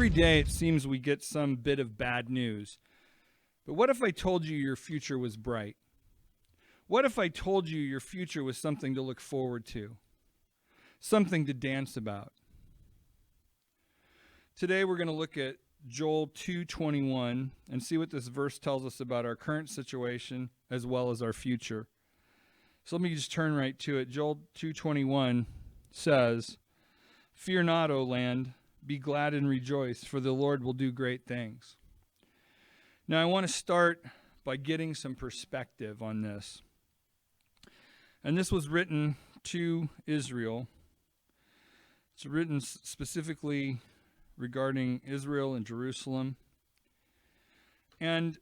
Every day it seems we get some bit of bad news. But what if I told you your future was bright? What if I told you your future was something to look forward to? Something to dance about? Today we're going to look at Joel 2:21 and see what this verse tells us about our current situation as well as our future. So let me just turn right to it. Joel 2:21 says, "Fear not, O land, be glad and rejoice, for the Lord will do great things." Now I want to start by getting some perspective on this. And this was written to Israel. It's written specifically regarding Israel and Jerusalem. And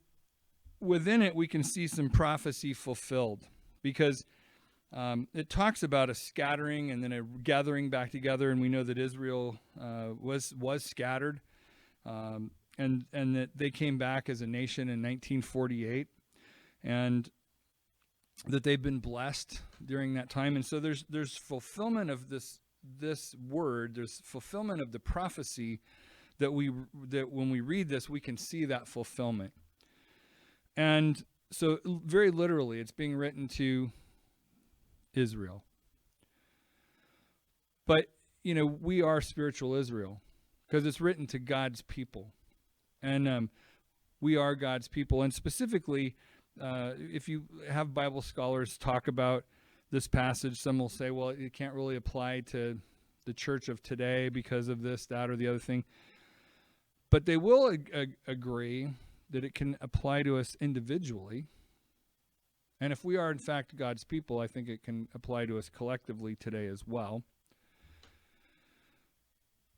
within it we can see some prophecy fulfilled, because it talks about a scattering and then a gathering back together, and we know that Israel was scattered, and that they came back as a nation in 1948, and that they've been blessed during that time. And so there's fulfillment of this word. There's fulfillment of the prophecy that when we read this, we can see that fulfillment. And so very literally, it's being written to Israel. But, we are spiritual Israel because it's written to God's people. And we are God's people. And specifically, if you have Bible scholars talk about this passage, some will say, well, it can't really apply to the church of today because of this, that, or the other thing. But they will agree that it can apply to us individually. And if we are, in fact, God's people, I think it can apply to us collectively today as well.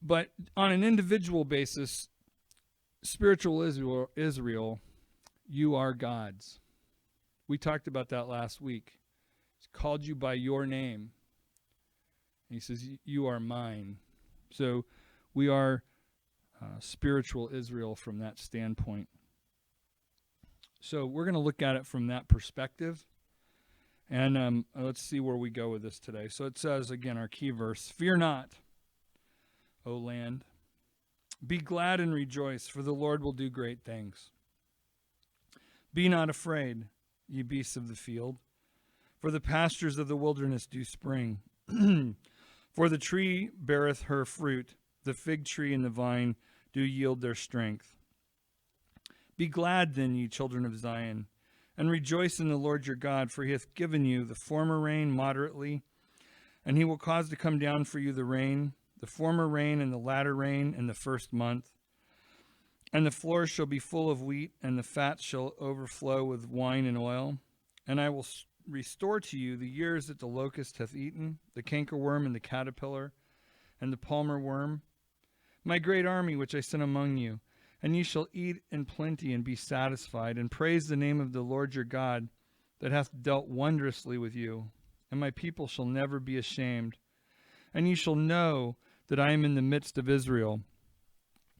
But on an individual basis, spiritual Israel, you are God's. We talked about that last week. He's called you by your name. And he says, you are mine. So we are spiritual Israel from that standpoint. So we're going to look at it from that perspective. And let's see where we go with this today. So it says, again, our key verse, "Fear not, O land. Be glad and rejoice, for the Lord will do great things. Be not afraid, ye beasts of the field, for the pastures of the wilderness do spring. For the tree beareth her fruit, the fig tree and the vine do yield their strength. Be glad then, ye children of Zion, and rejoice in the Lord your God, for he hath given you the former rain moderately, and he will cause to come down for you the rain, the former rain and the latter rain in the first month. And the floors shall be full of wheat, and the fats shall overflow with wine and oil. And I will restore to you the years that the locust hath eaten, the cankerworm and the caterpillar, and the palmer worm, my great army which I sent among you. And ye shall eat in plenty and be satisfied, and praise the name of the Lord your God, that hath dealt wondrously with you. And my people shall never be ashamed. And ye shall know that I am in the midst of Israel,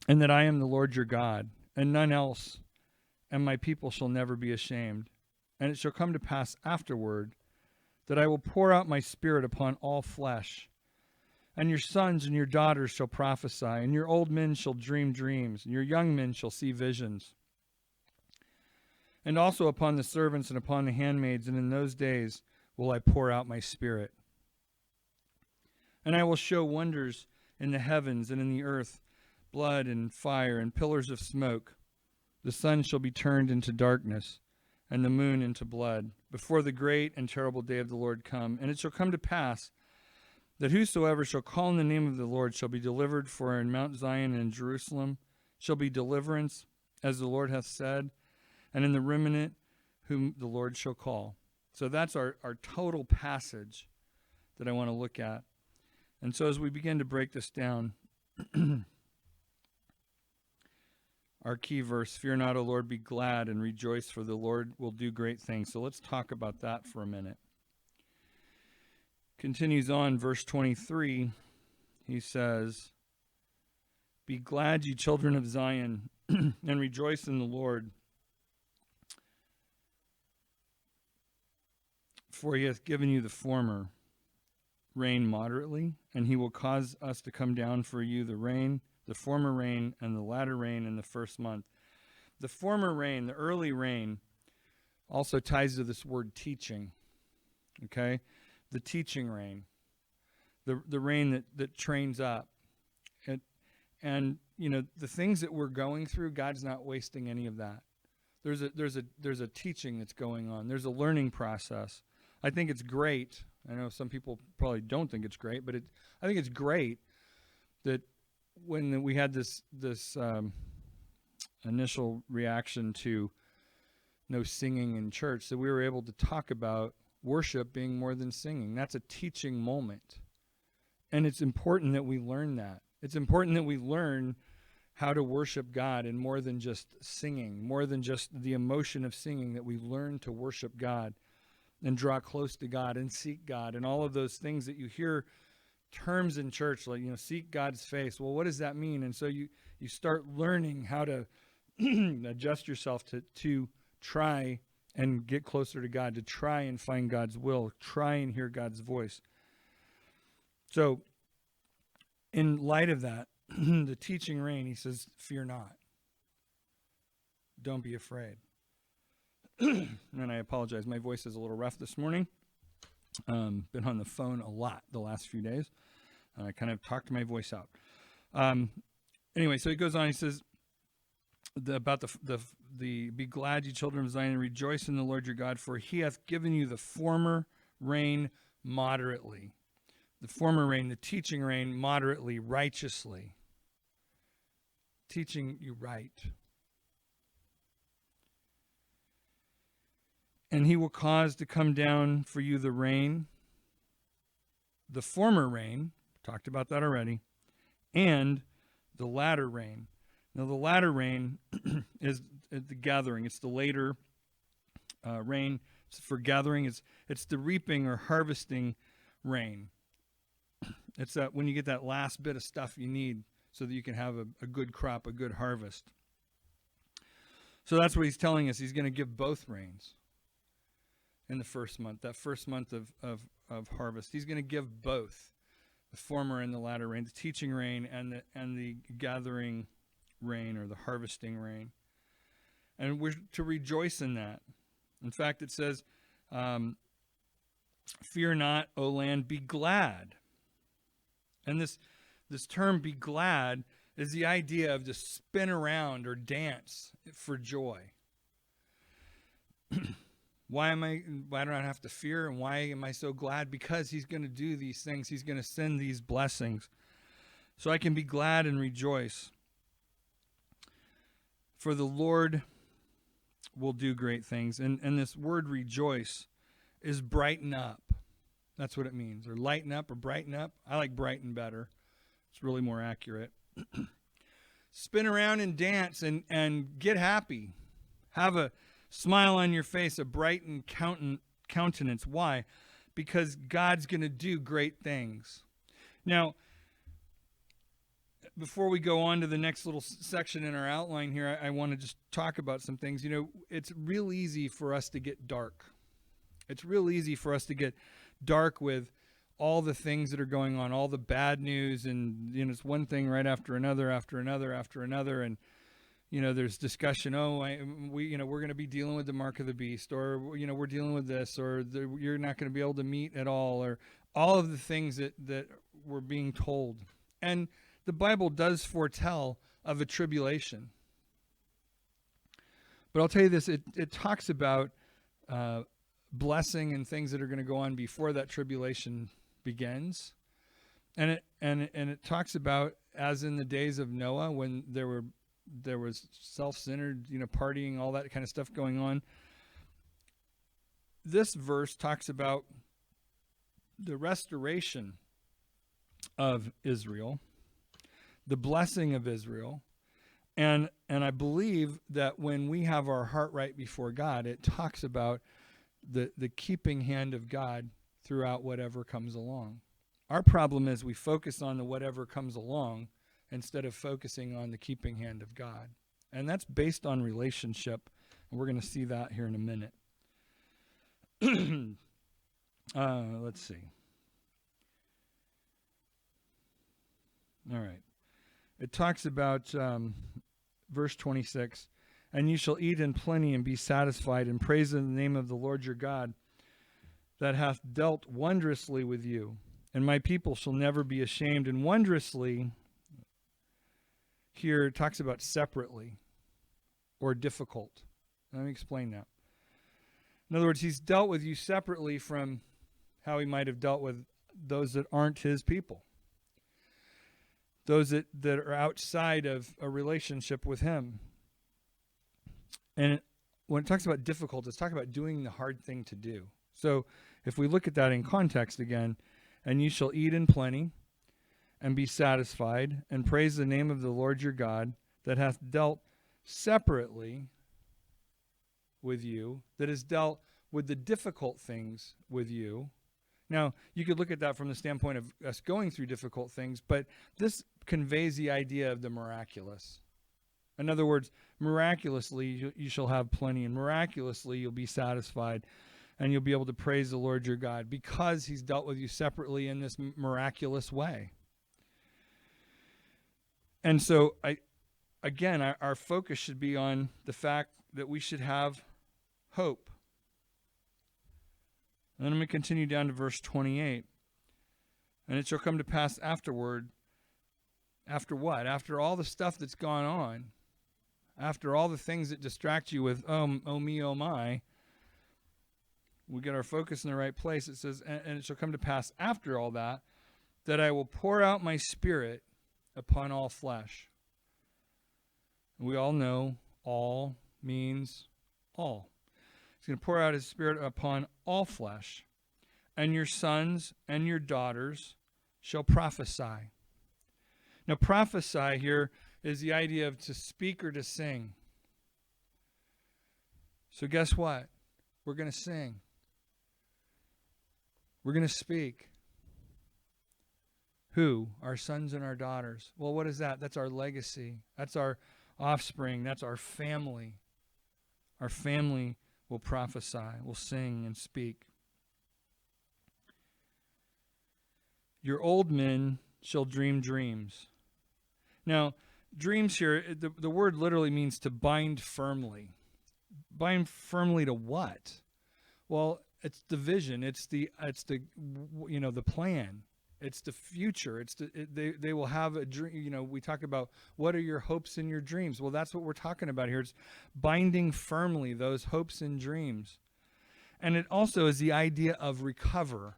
and that I am the Lord your God, and none else, and my people shall never be ashamed. And it shall come to pass afterward that I will pour out my spirit upon all flesh, and your sons and your daughters shall prophesy, and your old men shall dream dreams, and your young men shall see visions. And also upon the servants and upon the handmaids, and in those days will I pour out my spirit. And I will show wonders in the heavens and in the earth, blood and fire and pillars of smoke. The sun shall be turned into darkness, and the moon into blood, before the great and terrible day of the Lord come. And it shall come to pass that whosoever shall call on the name of the Lord shall be delivered, for in Mount Zion and in Jerusalem shall be deliverance, as the Lord hath said, and in the remnant whom the Lord shall call. So that's our total passage that I want to look at. And so as we begin to break this down, our key verse, "Fear not, O Lord, be glad and rejoice, for the Lord will do great things." So let's talk about that for a minute. Continues on, verse 23, he says, "Be glad, ye children of Zion, and rejoice in the Lord. For he hath given you the former rain moderately, and he will cause us to come down for you the rain, The former rain and the latter rain in the first month. The former rain, the early rain, also ties to this word teaching. Okay? The teaching rain. The rain that trains up. And you know, the things that we're going through, God's not wasting any of that. There's a teaching that's going on. There's a learning process. I think it's great. I know some people probably don't think it's great, but I think it's great that when we had this initial reaction to no singing in church, that we were able to talk about worship being more than singing. That's a teaching moment. And it's important that we learn that. It's important that we learn how to worship God, and more than just singing, more than just the emotion of singing, that we learn to worship God and draw close to God and seek God, and all of those things that you hear terms in church, like, you know, seek God's face. Well, what does that mean? And so you start learning how to adjust yourself to try and get closer to God, to try and find God's will, try and hear God's voice. So in light of that, the teaching rain, he says, fear not. Don't be afraid. And I apologize. My voice is a little rough this morning. Been on the phone a lot the last few days. I kind of talked my voice out. Anyway, so he goes on. He says about the be glad, you children of Zion, and rejoice in the Lord your God, for he hath given you the former rain moderately. The former rain, the teaching rain, moderately, righteously. Teaching you right. And he will cause to come down for you the rain, the former rain, talked about that already, and the latter rain. Now the latter rain is the gathering. It's the later rain. It's for gathering. It's the reaping or harvesting rain. It's that when you get that last bit of stuff you need so that you can have a good crop, a good harvest. So that's what he's telling us. He's going to give both rains in the first month, that first month of harvest. He's going to give both, the former and the latter rain, the teaching rain and the gathering rain, or the harvesting rain. And we're to rejoice in that. In fact, it says, fear not, O land, be glad. And this term, be glad, is the idea of to spin around or dance for joy. Why do I have to fear, and why am I so glad? Because he's going to do these things. He's going to send these blessings. So I can be glad and rejoice. For the Lord will do great things. And this word rejoice is brighten up. That's what it means. Or lighten up or brighten up. I like brighten better. It's really more accurate. Spin around and dance and get happy. Have a smile on your face, a brightened countenance. Why? Because God's going to do great things. Now, before we go on to the next little section in our outline here, I want to just talk about some things. You know, it's real easy for us to get dark. It's real easy for us to get dark with all the things that are going on, all the bad news, and, you know, it's one thing right after another, and, you know, there's discussion. We're going to be dealing with the mark of the beast, or, you know, we're dealing with this, or you're not going to be able to meet at all, or all of the things that we're being told. And the Bible does foretell of a tribulation. But I'll tell you this, it talks about blessing and things that are going to go on before that tribulation begins. And it talks about, as in the days of Noah, when there was self-centered, you know, partying, all that kind of stuff going on. This verse talks about the restoration of Israel, the blessing of Israel. And I believe that when we have our heart right before God, it talks about the keeping hand of God throughout whatever comes along. Our problem is we focus on the whatever comes along instead of focusing on the keeping hand of God. And that's based on relationship. And we're going to see that here in a minute. Let's see. All right. it talks about verse 26, and you shall eat in plenty and be satisfied, and praise in the name of the Lord your God, that hath dealt wondrously with you. And my people shall never be ashamed. And wondrously, here it talks about separately or difficult. Let me explain that. In other words, he's dealt with you separately from how he might have dealt with those that aren't his people. Those that are outside of a relationship with him. And when it talks about difficult, it's talking about doing the hard thing to do. So if we look at that in context again, and you shall eat in plenty and be satisfied, and praise the name of the Lord your God, that hath dealt separately with you, that has dealt with the difficult things with you. Now, you could look at that from the standpoint of us going through difficult things, but this conveys the idea of the miraculous. In other words, miraculously you shall have plenty, and miraculously you'll be satisfied, and you'll be able to praise the Lord your God because he's dealt with you separately in this miraculous way. And so, our focus should be on the fact that we should have hope. And then I'm going to continue down to verse 28. And it shall come to pass afterward. After what? After all the stuff that's gone on. After all the things that distract you with, oh me, oh my. We get our focus in the right place. It says, and it shall come to pass after all that I will pour out my spirit upon all flesh. We all know all means all. He's going to pour out his spirit upon all flesh, and your sons and your daughters shall prophesy. Now, prophesy here is the idea of to speak or to sing. So guess what? We're going to sing. We're going to speak. Who? Our sons and our daughters. Well, what is that? That's our legacy. That's our offspring. That's our family. Our family will prophesy, will sing and speak. Your old men shall dream dreams. Now, dreams here, the word literally means to bind firmly. Bind firmly to what? Well, it's the vision. It's the the plan. It's the future. They will have a dream. We talk about what are your hopes and your dreams. Well, that's what we're talking about here. It's binding firmly those hopes and dreams. And it also is the idea of recover.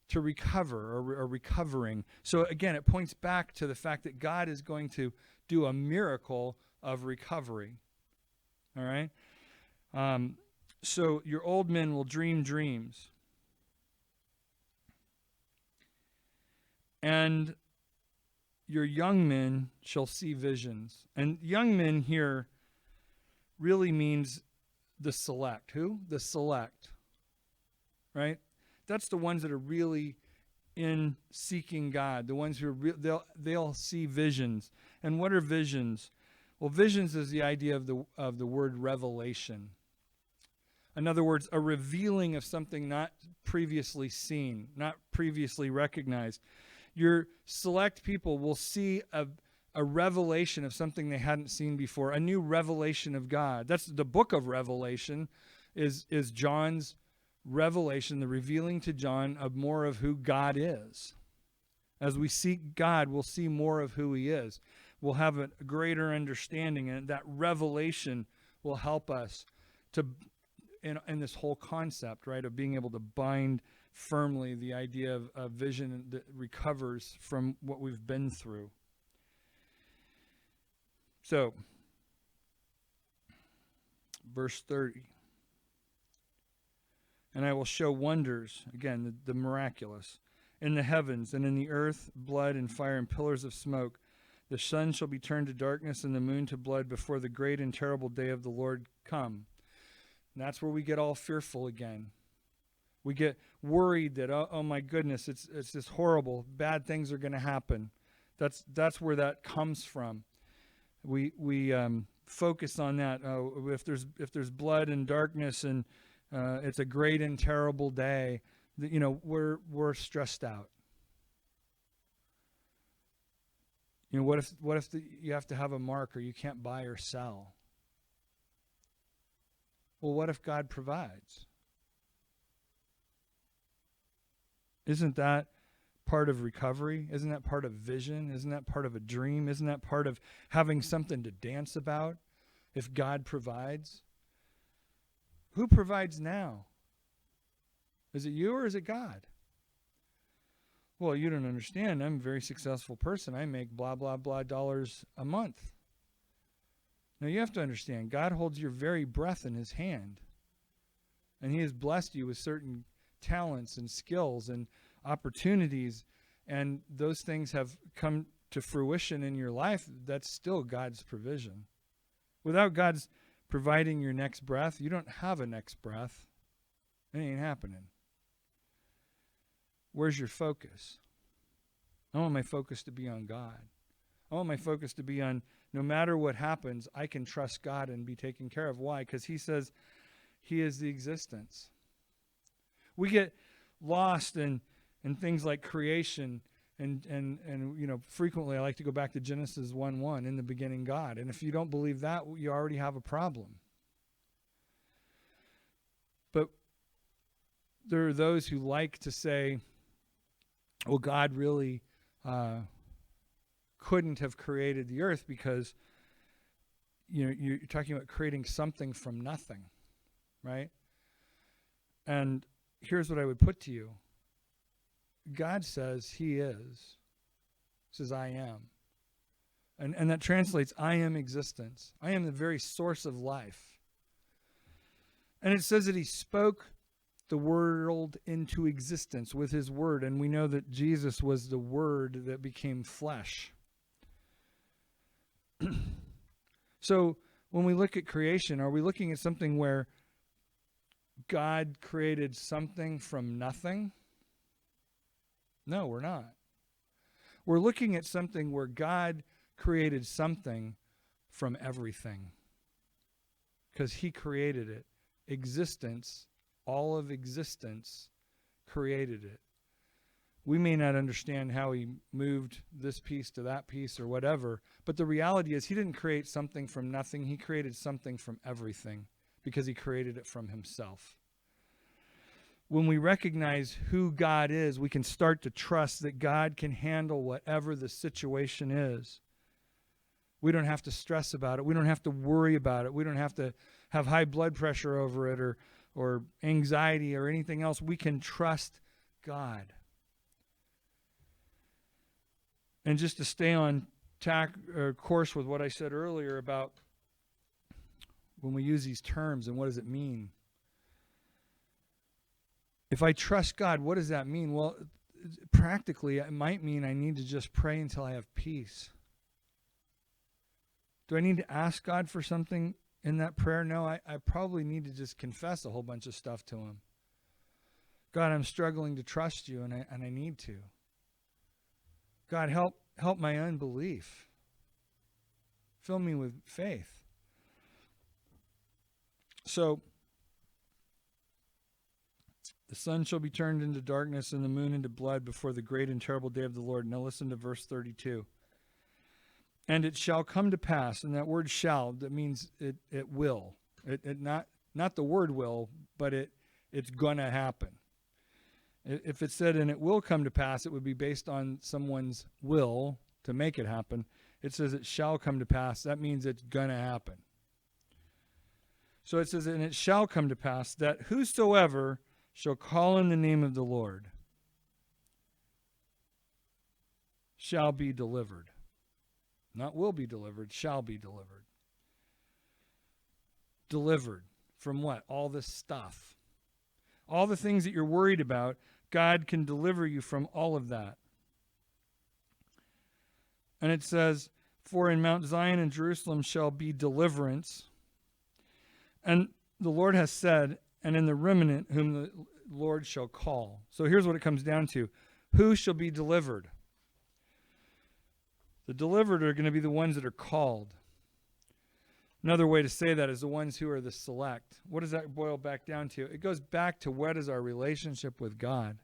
To recover or recovering. So again, it points back to the fact that God is going to do a miracle of recovery. All right? So your old men will dream dreams. And your young men shall see visions. And young men here really means the select. Who? The select. Right? That's the ones that are really in seeking God. The ones who are they'll see visions. And what are visions? Well, visions is the idea of the word revelation. In other words, a revealing of something not previously seen, not previously recognized. Your select people will see a revelation of something they hadn't seen before, a new revelation of God. That's the book of Revelation, is John's revelation, the revealing to John of more of who God is. As we seek God, we'll see more of who he is. We'll have a greater understanding, and that revelation will help us to in this whole concept, right, of being able to bind firmly the idea of vision that recovers from what we've been through. So, verse 30. And I will show wonders, again, the miraculous, in the heavens and in the earth, blood and fire and pillars of smoke. The sun shall be turned to darkness and the moon to blood before the great and terrible day of the Lord come. And that's where we get all fearful again. We get worried that, oh my goodness, it's just horrible. Bad things are going to happen. That's where that comes from. We focus on that. Oh, if there's blood and darkness and it's a great and terrible day, we're stressed out. What if you have to have a mark or you can't buy or sell? Well, what if God provides? Isn't that part of recovery? Isn't that part of vision? Isn't that part of a dream? Isn't that part of having something to dance about if God provides? Who provides now? Is it you or is it God? Well, you don't understand. I'm a very successful person. I make blah, blah, blah dollars a month. Now, you have to understand, God holds your very breath in his hand. And he has blessed you with certain talents and skills and opportunities. And those things have come to fruition in your life. That's still God's provision. Without God's providing your next breath, you don't have a next breath. It ain't happening. Where's your focus? I want my focus to be on God. I want my focus to be on, no matter what happens, I can trust God and be taken care of. Why? Because he says he is the existence. We get lost in things like creation and frequently I like to go back to Genesis 1:1, in the beginning God. And if you don't believe that, you already have a problem. But there are those who like to say, well, God really couldn't have created the earth because you're talking about creating something from nothing, right? And here's what I would put to you. God says he is. He says, I am. And that translates, I am existence. I am the very source of life. And it says that he spoke the world into existence with his word. And we know that Jesus was the word that became flesh. So when we look at creation, are we looking at something where God created something from nothing? No, we're not. We're looking at something where God created something from everything. Because he created it. Existence, all of existence, created it. We may not understand how he moved this piece to that piece or whatever, but the reality is he didn't create something from nothing. He created something from everything because he created it from himself. When we recognize who God is, we can start to trust that God can handle whatever the situation is. We don't have to stress about it. We don't have to worry about it. We don't have to have high blood pressure over it or anxiety or anything else. We can trust God. And just to stay on course with what I said earlier about when we use these terms and what does it mean? If I trust God, what does that mean? Well, practically, it might mean I need to just pray until I have peace. Do I need to ask God for something in that prayer? No, I probably need to just confess a whole bunch of stuff to him. God, I'm struggling to trust you, and I need to. God, help my unbelief. Fill me with faith. So, the sun shall be turned into darkness and the moon into blood before the great and terrible day of the Lord. Now listen to verse 32. And it shall come to pass, and that word shall, that means it will. It not the word will, but it's going to happen. If it said, and it will come to pass, it would be based on someone's will to make it happen. It says it shall come to pass. That means it's going to happen. So it says, and it shall come to pass that whosoever shall call in the name of the Lord shall be delivered. Not will be delivered, shall be delivered. Delivered from what? All this stuff. All the things that you're worried about, God can deliver you from all of that. And it says, for in Mount Zion and Jerusalem shall be deliverance. And the Lord has said, and in the remnant whom the Lord shall call. So here's what it comes down to. Who shall be delivered? The delivered are going to be the ones that are called. Another way to say that is the ones who are the select. What does that boil back down to? It goes back to what is our relationship with God.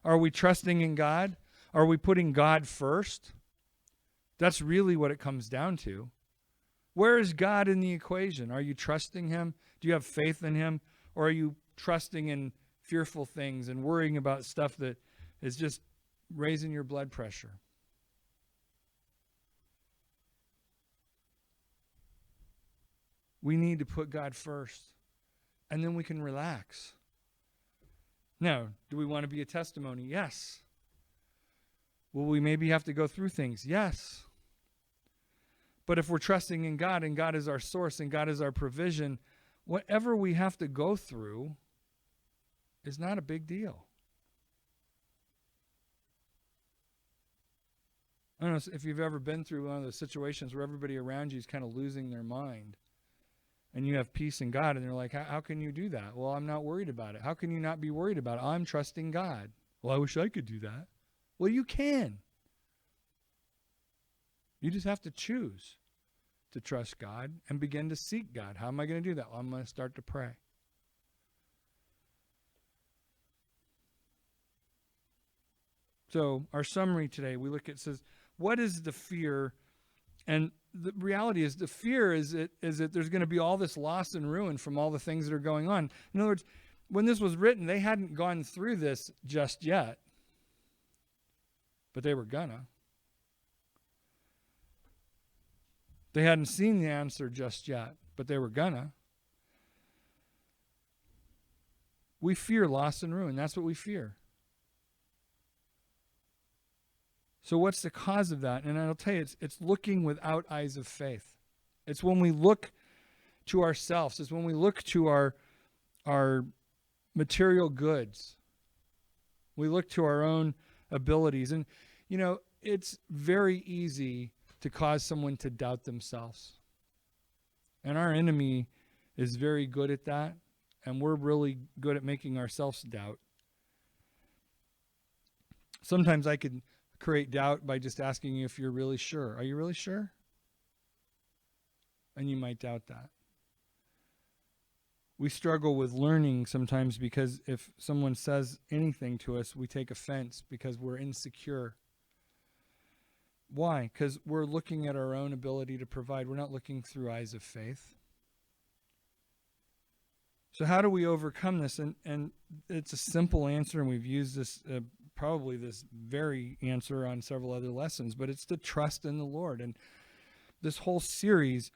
Are we trusting in God? Are we putting God first? That's really what it comes down to. Where is God in the equation? Are you trusting him? Do you have faith in him? Or are you trusting in fearful things and worrying about stuff that is just raising your blood pressure? We need to put God first, and then we can relax. Now, do we want to be a testimony? Yes. Will we maybe have to go through things? Yes. But if we're trusting in God, and God is our source, and God is our provision, whatever we have to go through is not a big deal. I don't know if you've ever been through one of those situations where everybody around you is kind of losing their mind, and you have peace in God, and they're like, how can you do that? Well, I'm not worried about it. How can you not be worried about it? I'm trusting God. Well, I wish I could do that. Well, you can. You just have to choose to trust God and begin to seek God. How am I going to do that? Well, I'm going to start to pray. So our summary today, we look at, says, what is the fear? And the reality is, the fear is that there's going to be all this loss and ruin from all the things that are going on. In other words, when this was written, they hadn't gone through this just yet, but they were gonna. They hadn't seen the answer just yet, but they were gonna. We fear loss and ruin. That's what we fear. So what's the cause of that? And I'll tell you, it's looking without eyes of faith. It's when we look to ourselves. It's when we look to our material goods. We look to our own abilities. And, it's very easy to cause someone to doubt themselves. And our enemy is very good at that. And we're really good at making ourselves doubt. Sometimes I could create doubt by just asking you if you're really sure. Are you really sure? And you might doubt that. We struggle with learning sometimes because if someone says anything to us, we take offense because we're insecure. Why? Because we're looking at our own ability to provide. We're not looking through eyes of faith. So how do we overcome this? And it's a simple answer, and we've used this probably this very answer on several other lessons, but it's to trust in the Lord. And this whole series,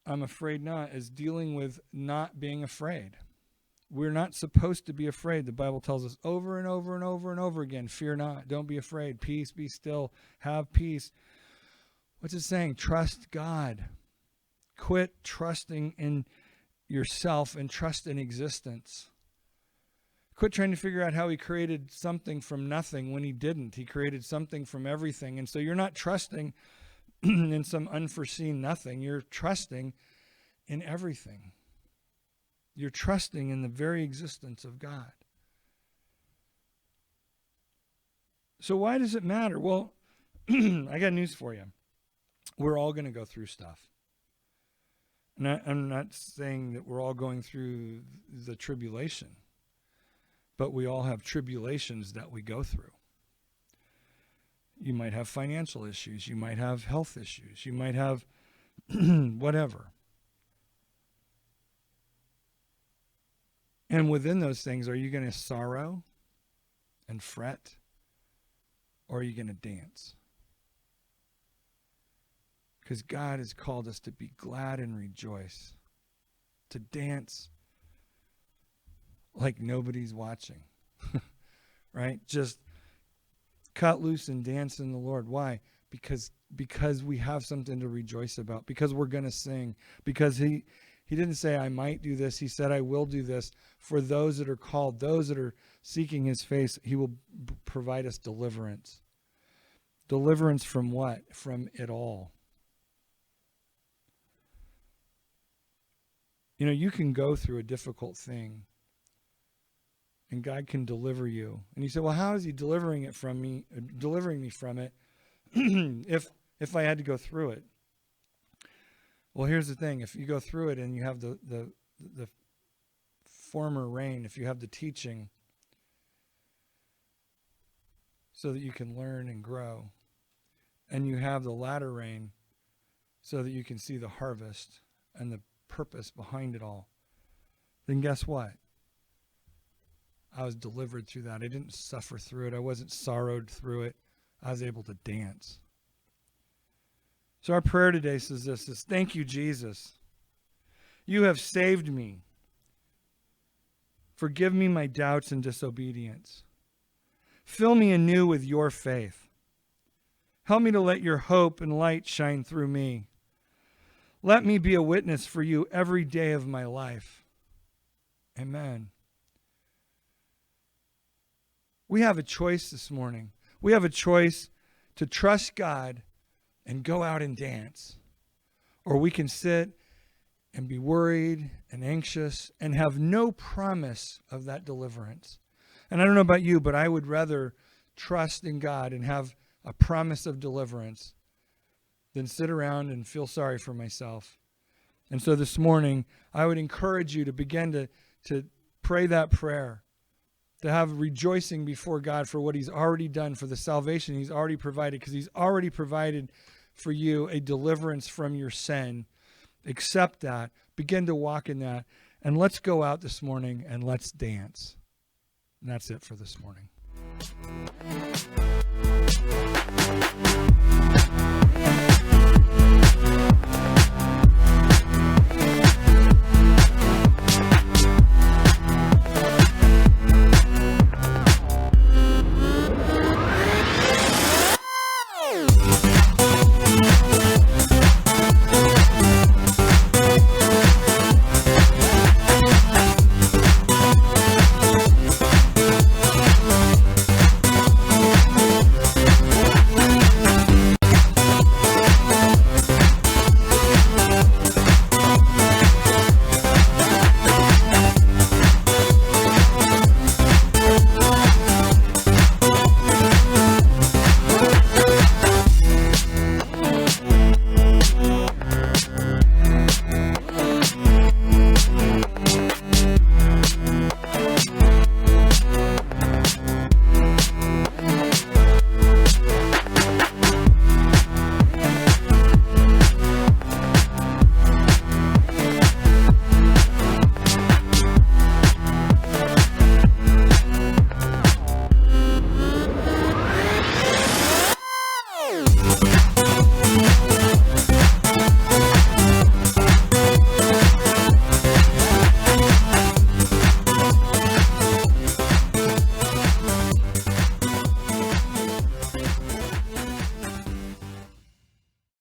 I'm afraid not, is dealing with not being afraid. We're not supposed to be afraid. The Bible tells us over and over and over and over again, fear not, don't be afraid, peace, be still, have peace. What's it saying? Trust God. Quit trusting in yourself and trust in existence. Quit trying to figure out how he created something from nothing when he didn't. He created something from everything. And so you're not trusting in some unforeseen nothing. You're trusting in everything. You're trusting in the very existence of God. So why does it matter? Well, I got news for you. We're all going to go through stuff. And I'm not saying that we're all going through the tribulation, but we all have tribulations that we go through. You might have financial issues. You might have health issues. You might have whatever. And within those things, are you going to sorrow and fret, or are you going to dance? Because God has called us to be glad and rejoice, to dance like nobody's watching, right? Just cut loose and dance in the Lord. Why? Because we have something to rejoice about, because we're going to sing, because he didn't say, I might do this. He said, I will do this. For those that are called, those that are seeking his face, he will provide us deliverance. Deliverance from what? From it all. You can go through a difficult thing and God can deliver you. And you say, well, how is he delivering me from it if I had to go through it? Well, here's the thing. If you go through it and you have the former rain, if you have the teaching so that you can learn and grow, and you have the latter rain so that you can see the harvest and the purpose behind it all, then guess what? I was delivered through that. I didn't suffer through it. I wasn't sorrowed through it. I was able to dance. So our prayer today says this, is thank you, Jesus. You have saved me. Forgive me my doubts and disobedience. Fill me anew with your faith. Help me to let your hope and light shine through me. Let me be a witness for you every day of my life. Amen. We have a choice this morning. We have a choice to trust God and go out and dance. Or we can sit and be worried and anxious and have no promise of that deliverance. And I don't know about you, but I would rather trust in God and have a promise of deliverance than sit around and feel sorry for myself. And so this morning, I would encourage you to begin to pray that prayer, to have rejoicing before God for what he's already done, for the salvation he's already provided, because he's already provided for you a deliverance from your sin. Accept that. Begin to walk in that. And let's go out this morning and let's dance. And that's it for this morning.